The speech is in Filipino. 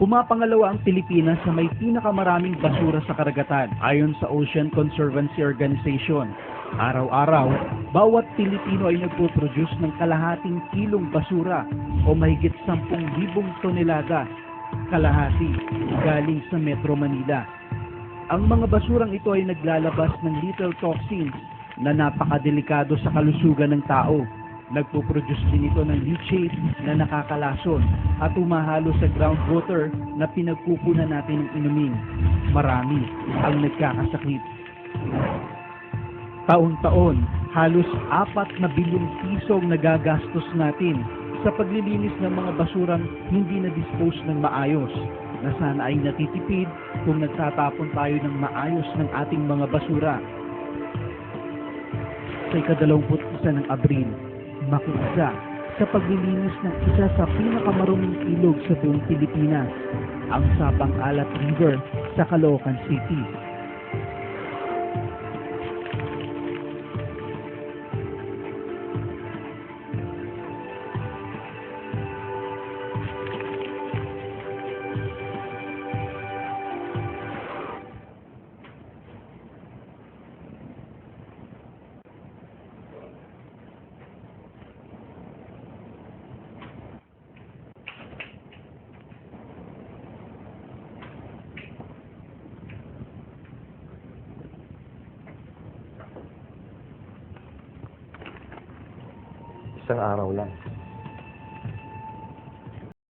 Pumapangalawa ang Pilipinas sa may pinakamaraming basura sa karagatan ayon sa Ocean Conservancy Organization. Araw-araw, bawat Pilipino ay nagpo-produce ng kalahating kilong basura o mahigit 10,000 tonelada, kalahati galing sa Metro Manila. Ang mga basurang ito ay naglalabas ng lethal toxins na napakadelikado sa kalusugan ng tao. Nagpo-produce din ito ng leachate na nakakalason at humahalo sa groundwater na pinagkukunan natin ng inumin. Marami ang nagkakasakit. Taon-taon, halos 4 na bilyong piso ang nagagastos natin sa paglilinis ng mga basurang hindi na-dispose ng maayos, na sana ay natitipid kung nagtatapon tayo ng maayos ng ating mga basura. Sa ika-21 ng Abril, makiisa sa paglilinis ng isa sa pinakamaruming ilog sa buong Pilipinas, ang Sapang Alat River sa Caloocan City. Isang araw lang.